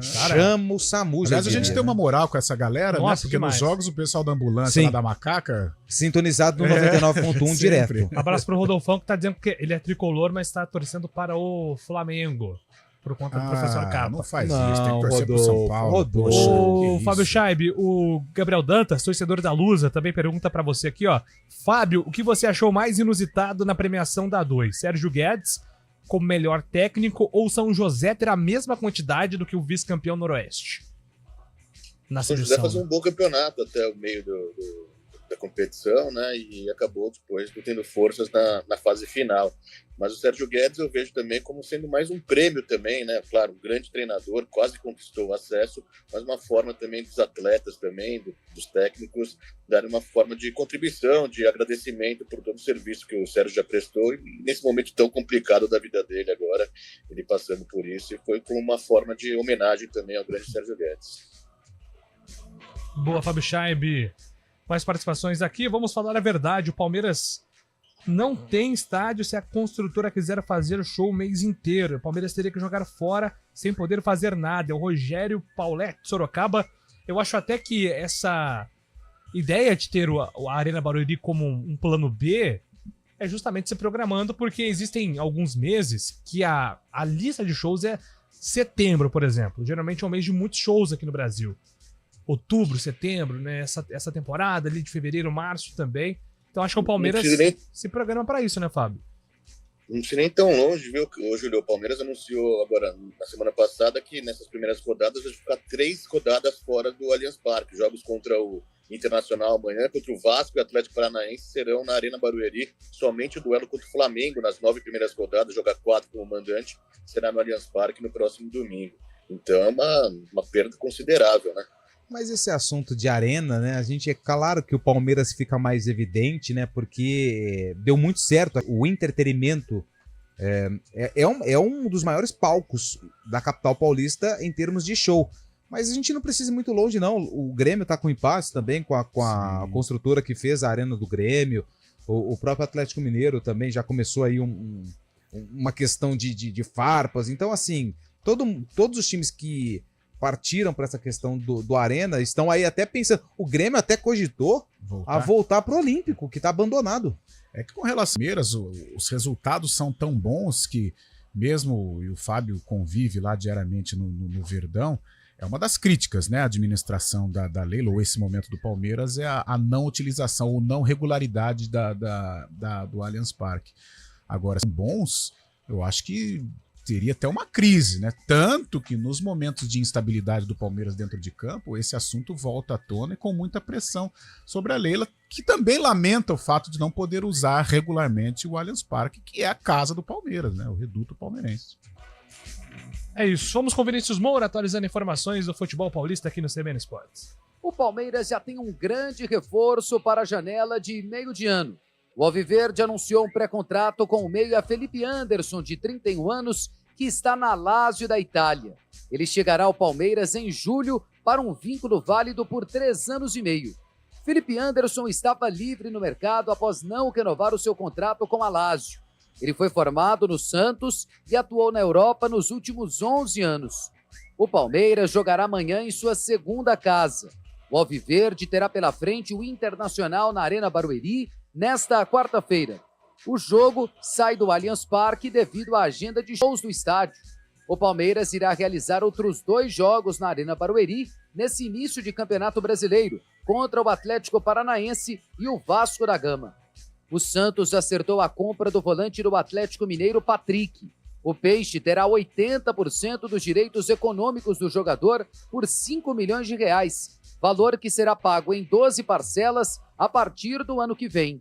[SPEAKER 2] Chama o SAMU.
[SPEAKER 5] Aliás, a gente tem uma moral com essa galera, né? Porque
[SPEAKER 1] demais.
[SPEAKER 5] nos jogos o pessoal da ambulância lá da Macaca...
[SPEAKER 2] Sintonizado no 99.1 direto.
[SPEAKER 1] Abraço pro Rodolfão, que tá dizendo que ele é tricolor, mas tá torcendo para o Flamengo. Por conta do professor Capa.
[SPEAKER 5] Não faz isso, tem que torcer pro São Paulo.
[SPEAKER 1] O Fábio Scheib, o Gabriel Dantas, torcedor da Lusa, também pergunta pra você aqui, ó. Fábio, o que você achou mais inusitado na premiação da A2? Sérgio Guedes como melhor técnico ou São José ter a mesma quantidade do que o vice-campeão Noroeste?
[SPEAKER 4] São José faz um bom campeonato até o meio da competição, né? E acabou depois tendo forças na fase final. Mas o Sérgio Guedes eu vejo também como sendo mais um prêmio também, né? Claro, um grande treinador, quase conquistou o acesso, mas uma forma também dos atletas também, dos técnicos, darem uma forma de contribuição, de agradecimento por todo o serviço que o Sérgio já prestou e nesse momento tão complicado da vida dele agora, ele passando por isso, e foi como uma forma de homenagem também ao grande Sérgio Guedes.
[SPEAKER 1] Boa, Fábio Scheib. Mais participações aqui. Vamos falar a verdade. O Palmeiras não tem estádio se a construtora quiser fazer show o mês inteiro. O Palmeiras teria que jogar fora sem poder fazer nada. É o Rogério Paulet de Sorocaba. Eu acho até que essa ideia de ter a Arena Barueri como um plano B é justamente se programando, porque existem alguns meses que a lista de shows é setembro, por exemplo. Geralmente é um mês de muitos shows aqui no Brasil. Outubro, setembro, né? Essa temporada ali de fevereiro, março também. Então acho que o Palmeiras se programa para isso, né, Fábio?
[SPEAKER 4] Não precisa nem tão longe, viu? Ô, Júlio, o Palmeiras anunciou agora, na semana passada, que nessas primeiras rodadas vai ficar 3 rodadas fora do Allianz Parque. Jogos contra o Internacional amanhã, contra o Vasco e o Atlético Paranaense serão na Arena Barueri. Somente o duelo contra o Flamengo nas 9 primeiras rodadas, jogar 4 como mandante, será no Allianz Parque no próximo domingo. Então é uma perda considerável, né?
[SPEAKER 2] Mas esse assunto de arena, né? A gente é claro que o Palmeiras fica mais evidente, né? Porque deu muito certo. O entretenimento é um dos maiores palcos da capital paulista em termos de show. Mas a gente não precisa ir muito longe, não. O Grêmio tá com impasse também com a construtora que fez a arena do Grêmio. O próprio Atlético Mineiro também já começou aí uma questão de farpas. Então, assim, todos os times que partiram para essa questão do Arena estão aí até pensando. O Grêmio até cogitou a voltar pro Olímpico, que tá abandonado.
[SPEAKER 5] É que com relação ao Palmeiras, os resultados são tão bons que mesmo e o Fábio convive lá diariamente no Verdão, é uma das críticas, né? A administração da Leila, ou esse momento do Palmeiras, é a não utilização ou não regularidade do Allianz Parque. Agora, são bons, eu acho que teria até uma crise, né? Tanto que nos momentos de instabilidade do Palmeiras dentro de campo, esse assunto volta à tona e com muita pressão sobre a Leila, que também lamenta o fato de não poder usar regularmente o Allianz Parque, que é a casa do Palmeiras, né? O reduto palmeirense.
[SPEAKER 1] É isso. Vamos com Vinícius Moura atualizando informações do futebol paulista aqui no CBN Esportes.
[SPEAKER 3] O Palmeiras já tem um grande reforço para a janela de meio de ano. O Alviverde anunciou um pré-contrato com o meia Felipe Anderson, de 31 anos, que está na Lazio da Itália. Ele chegará ao Palmeiras em julho para um vínculo válido por 3 anos e meio. Felipe Anderson estava livre no mercado após não renovar o seu contrato com a Lazio. Ele foi formado no Santos e atuou na Europa nos últimos 11 anos. O Palmeiras jogará amanhã em sua segunda casa. O Alviverde terá pela frente o Internacional na Arena Barueri nesta quarta-feira. O jogo sai do Allianz Parque devido à agenda de shows do estádio. O Palmeiras irá realizar outros 2 jogos na Arena Barueri nesse início de Campeonato Brasileiro, contra o Atlético Paranaense e o Vasco da Gama. O Santos acertou a compra do volante do Atlético Mineiro, Patrick. O Peixe terá 80% dos direitos econômicos do jogador por R$5 milhões, valor que será pago em 12 parcelas a partir do ano que vem.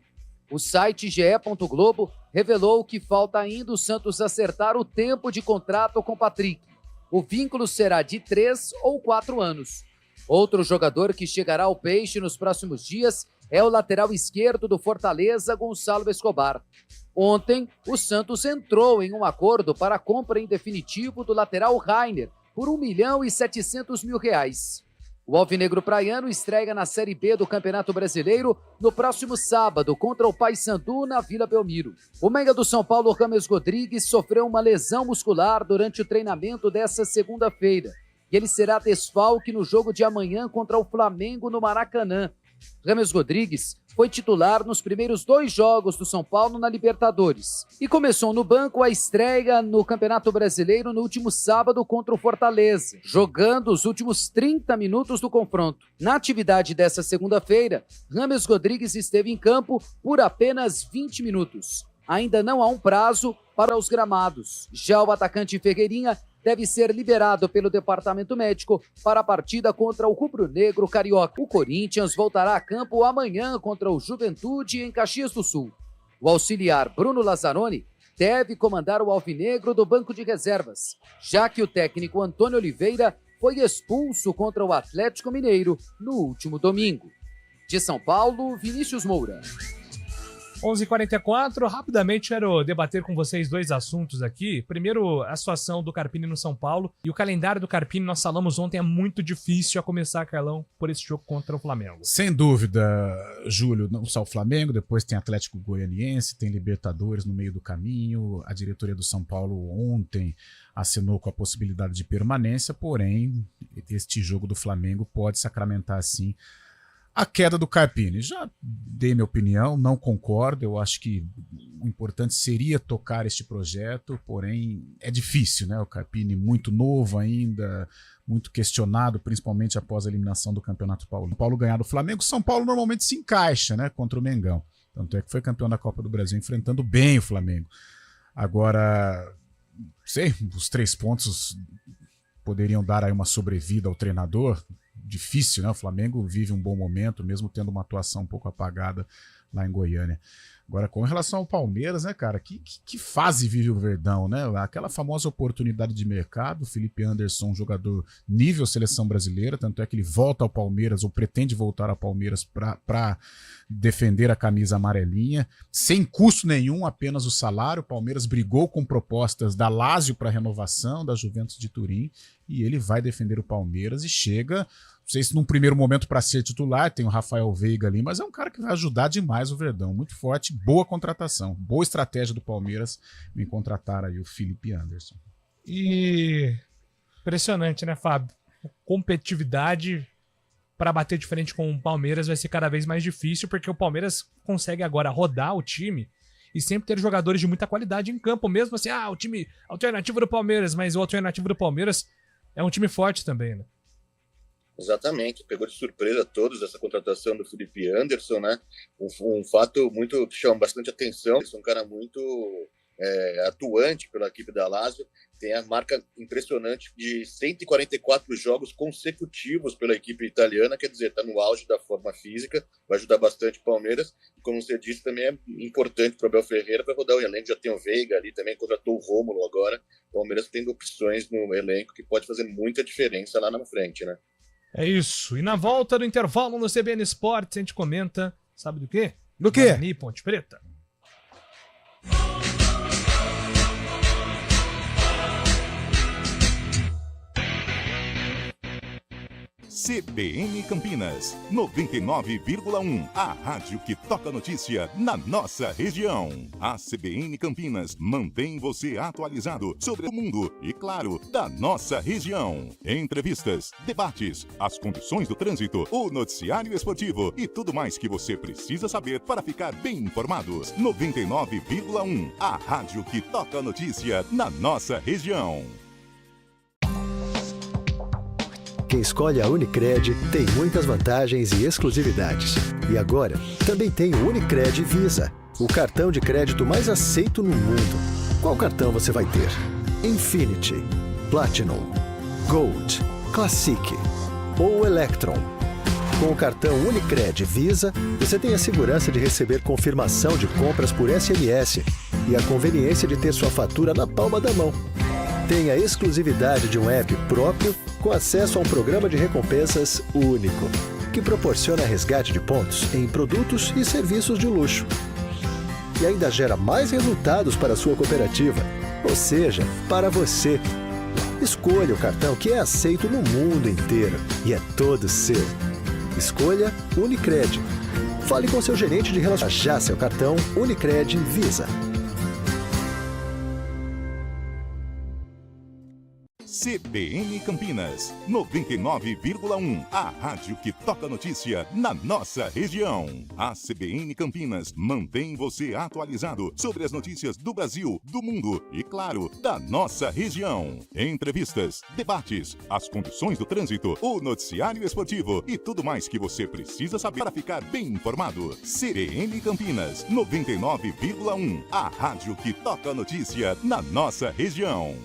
[SPEAKER 3] O site GE. Globo revelou que falta ainda o Santos acertar o tempo de contrato com Patrick. O vínculo será de 3 ou 4 anos. Outro jogador que chegará ao Peixe nos próximos dias é o lateral esquerdo do Fortaleza, Gonçalo Escobar. Ontem, o Santos entrou em um acordo para a compra em definitivo do lateral Rainer por R$1.700.000. O alvinegro praiano estreia na Série B do Campeonato Brasileiro no próximo sábado contra o Paysandu na Vila Belmiro. O meia do São Paulo, James Rodrigues, sofreu uma lesão muscular durante o treinamento dessa segunda-feira e ele será desfalque no jogo de amanhã contra o Flamengo no Maracanã. James Rodrigues foi titular nos primeiros 2 jogos do São Paulo na Libertadores e começou no banco a estreia no Campeonato Brasileiro no último sábado contra o Fortaleza, jogando os últimos 30 minutos do confronto. Na atividade dessa segunda-feira, James Rodrigues esteve em campo por apenas 20 minutos. Ainda não há um prazo para os gramados. Já o atacante Ferreirinha deve ser liberado pelo departamento médico para a partida contra o rubro-negro carioca. O Corinthians voltará a campo amanhã contra o Juventude em Caxias do Sul. O auxiliar Bruno Lazzaroni deve comandar o alvinegro do banco de reservas, já que o técnico Antônio Oliveira foi expulso contra o Atlético Mineiro no último domingo. De São Paulo, Vinícius Moura.
[SPEAKER 1] 11h44, rapidamente quero debater com vocês dois assuntos aqui. Primeiro, a situação do Carpini no São Paulo. E o calendário do Carpini, nós falamos ontem, é muito difícil a começar, Carlão, por esse jogo contra o Flamengo.
[SPEAKER 5] Sem dúvida, Júlio, não só o Flamengo, depois tem Atlético Goianiense, tem Libertadores no meio do caminho. A diretoria do São Paulo ontem assinou com a possibilidade de permanência, porém, este jogo do Flamengo pode sacramentar, assim, a queda do Carpini. Já dei minha opinião, não concordo. Eu acho que o importante seria tocar este projeto, porém é difícil, né? O Carpini muito novo ainda, muito questionado, principalmente após a eliminação do Campeonato Paulista. São Paulo ganhar do Flamengo, São Paulo normalmente se encaixa, né? Contra o Mengão. Tanto é que foi campeão da Copa do Brasil, enfrentando bem o Flamengo. Agora, sei, os 3 pontos poderiam dar aí uma sobrevida ao treinador. Difícil, né? O Flamengo vive um bom momento, mesmo tendo uma atuação um pouco apagada lá em Goiânia. Agora, com relação ao Palmeiras, né, cara? Que fase vive o Verdão, né? Aquela famosa oportunidade de mercado, Felipe Anderson, um jogador nível seleção brasileira, tanto é que ele volta ao Palmeiras, ou pretende voltar ao Palmeiras para defender a camisa amarelinha, sem custo nenhum, apenas o salário. O Palmeiras brigou com propostas da Lazio para renovação, da Juventus de Turim, e ele vai defender o Palmeiras e chega, não sei se num primeiro momento para ser titular, tem o Rafael Veiga ali, mas é um cara que vai ajudar demais o Verdão, muito forte, boa contratação, boa estratégia do Palmeiras em contratar aí o Felipe Anderson.
[SPEAKER 1] E impressionante, né, Fábio? Competitividade para bater de frente com o Palmeiras vai ser cada vez mais difícil, porque o Palmeiras consegue agora rodar o time e sempre ter jogadores de muita qualidade em campo, mesmo assim, o time alternativo do Palmeiras, mas o alternativo do Palmeiras é um time forte também, né?
[SPEAKER 4] Exatamente, pegou de surpresa todos essa contratação do Felipe Anderson, né? Um fato muito que chama bastante atenção. Ele é um cara muito atuante pela equipe da Lazio, tem a marca impressionante de 144 jogos consecutivos pela equipe italiana, quer dizer, está no auge da forma física, vai ajudar bastante o Palmeiras, e como você disse, também é importante para o Abel Ferreira para rodar o elenco. Já tem o Veiga ali, também contratou o Rômulo agora, o Palmeiras tendo opções no elenco que pode fazer muita diferença lá na frente, né?
[SPEAKER 1] É isso. E na volta do intervalo no CBN Esportes, a gente comenta, sabe do quê?
[SPEAKER 2] Do quê?
[SPEAKER 1] Guarani, Ponte Preta.
[SPEAKER 6] CBN Campinas, 99,1. A rádio que toca notícia na nossa região. A CBN Campinas mantém você atualizado sobre o mundo e, claro, da nossa região. Entrevistas, debates, as condições do trânsito, o noticiário esportivo e tudo mais que você precisa saber para ficar bem informados. 99,1. A rádio que toca notícia na nossa região.
[SPEAKER 7] Quem escolhe a Unicred tem muitas vantagens e exclusividades. E agora, também tem o Unicred Visa, o cartão de crédito mais aceito no mundo. Qual cartão você vai ter? Infinity, Platinum, Gold, Classic ou Electron? Com o cartão Unicred Visa, você tem a segurança de receber confirmação de compras por SMS e a conveniência de ter sua fatura na palma da mão. Tem a exclusividade de um app próprio com acesso a um programa de recompensas único, que proporciona resgate de pontos em produtos e serviços de luxo. E ainda gera mais resultados para a sua cooperativa, ou seja, para você. Escolha o cartão que é aceito no mundo inteiro e é todo seu. Escolha Unicred. Fale com seu gerente de relacionamento. Já seu cartão Unicred Visa.
[SPEAKER 6] CBN Campinas, 99,1. A rádio que toca notícia na nossa região. A CBN Campinas mantém você atualizado sobre as notícias do Brasil, do mundo e, claro, da nossa região. Entrevistas, debates, as condições do trânsito, o noticiário esportivo e tudo mais que você precisa saber para ficar bem informado. CBN Campinas, 99,1. A rádio que toca notícia na nossa região.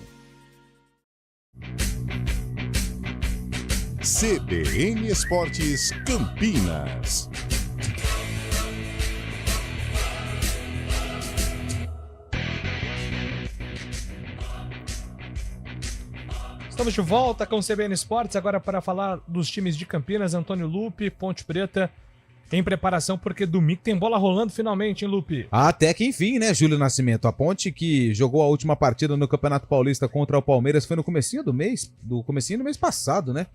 [SPEAKER 6] CBN Esportes Campinas.
[SPEAKER 1] Estamos de volta com o CBN Esportes, agora para falar dos times de Campinas, Antônio Lupe, Ponte Preta em preparação, porque domingo tem bola rolando finalmente, hein, Lupe?
[SPEAKER 2] Até que enfim, né, Júlio Nascimento? A Ponte, que jogou a última partida no Campeonato Paulista contra o Palmeiras, foi no comecinho do mês passado, né?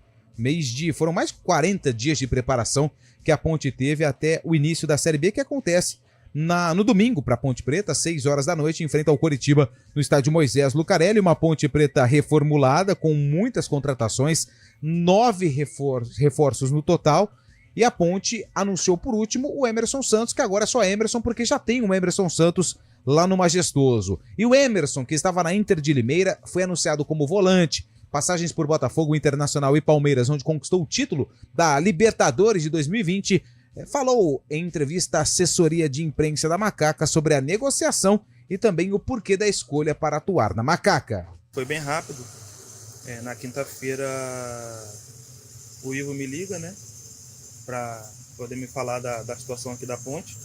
[SPEAKER 2] Foram mais de 40 dias de preparação que a Ponte teve até o início da Série B, que acontece no domingo para a Ponte Preta, às 6 horas da noite, enfrenta o Coritiba no estádio Moisés Lucarelli, uma Ponte Preta reformulada, com muitas contratações, 9 reforços no total, e a Ponte anunciou por último o Emerson Santos, que agora é só Emerson, porque já tem um Emerson Santos lá no Majestoso. E o Emerson, que estava na Inter de Limeira, foi anunciado como volante, passagens por Botafogo, Internacional e Palmeiras, onde conquistou o título da Libertadores de 2020, falou em entrevista à assessoria de imprensa da Macaca sobre a negociação e também o porquê da escolha para atuar na Macaca.
[SPEAKER 14] Foi bem rápido. Na quinta-feira o Ivo me liga, né, para poder me falar da situação aqui da Ponte.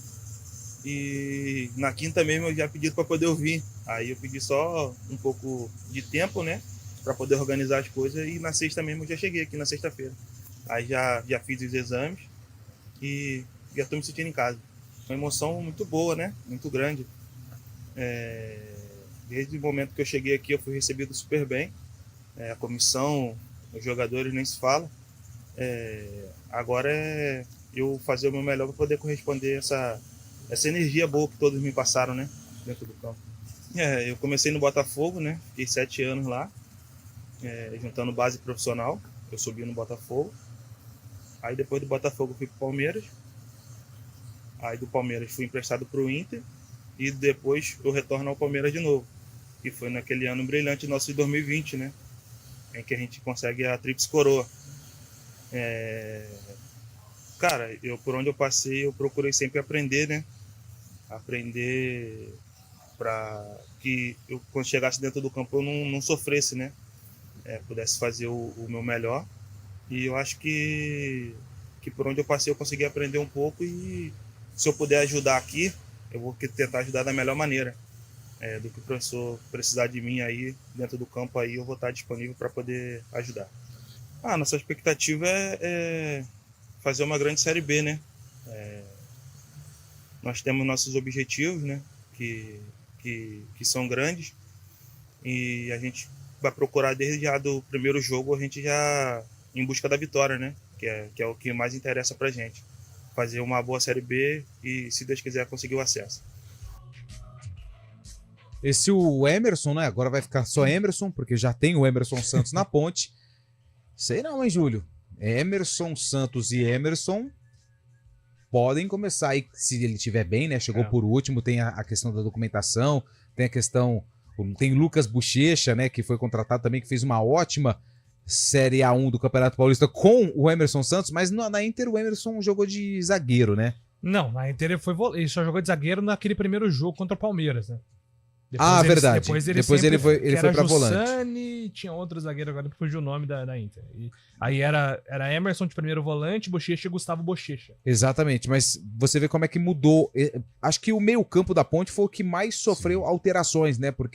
[SPEAKER 14] E na quinta mesmo eu já pedi para poder ouvir. Aí eu pedi só um pouco de tempo, né, para poder organizar as coisas, e na sexta mesmo eu já cheguei aqui na sexta-feira. Aí já fiz os exames e já estou me sentindo em casa. Uma emoção muito boa, né? Muito grande. Desde o momento que eu cheguei aqui eu fui recebido super bem. A comissão, os jogadores nem se fala. Agora é eu fazer o meu melhor para poder corresponder essa energia boa que todos me passaram, né? Dentro do campo. Eu comecei no Botafogo, né? Fiquei 7 anos lá. Juntando base profissional, eu subi no Botafogo. Aí depois do Botafogo fui pro Palmeiras. Aí do Palmeiras fui emprestado pro Inter. E depois eu retorno ao Palmeiras de novo. Que foi naquele ano brilhante nosso de 2020, né? Em que a gente consegue a tríplice coroa. Cara, por onde eu passei, eu procurei sempre aprender, né? Aprender para que eu, quando chegasse dentro do campo, eu não sofresse, né? Pudesse fazer o meu melhor. E eu acho que por onde eu passei eu consegui aprender um pouco, e se eu puder ajudar aqui, eu vou tentar ajudar da melhor maneira. Do que o professor precisar de mim aí dentro do campo, aí eu vou estar disponível para poder ajudar. Nossa expectativa é fazer uma grande Série B, né? Nós temos nossos objetivos, né? Que são grandes, e a gente vai procurar desde já do primeiro jogo, a gente já em busca da vitória, né? Que é o que mais interessa pra gente. Fazer uma boa Série B e, se Deus quiser, conseguir o acesso.
[SPEAKER 2] O Emerson, né? Agora vai ficar só Emerson, porque já tem o Emerson Santos na Ponte. Sei não, hein, Júlio? Emerson Santos e Emerson podem começar aí, se ele estiver bem, né? Chegou por último, tem a questão da documentação, tem a questão... Tem Lucas Bochecha, né, que foi contratado também, que fez uma ótima Série A1 do Campeonato Paulista com o Emerson Santos, mas na Inter o Emerson jogou de zagueiro, né?
[SPEAKER 1] Não, na Inter ele só jogou de zagueiro naquele primeiro jogo contra o Palmeiras, né?
[SPEAKER 2] Verdade.
[SPEAKER 1] Depois ele foi pra volante. Tinha outro zagueiro, agora fugiu o nome da Inter. Aí era Emerson de primeiro volante, Bochecha e Gustavo Bochecha.
[SPEAKER 2] Exatamente, mas você vê como é que mudou. Acho que o meio-campo da Ponte foi o que mais sofreu alterações, né? Porque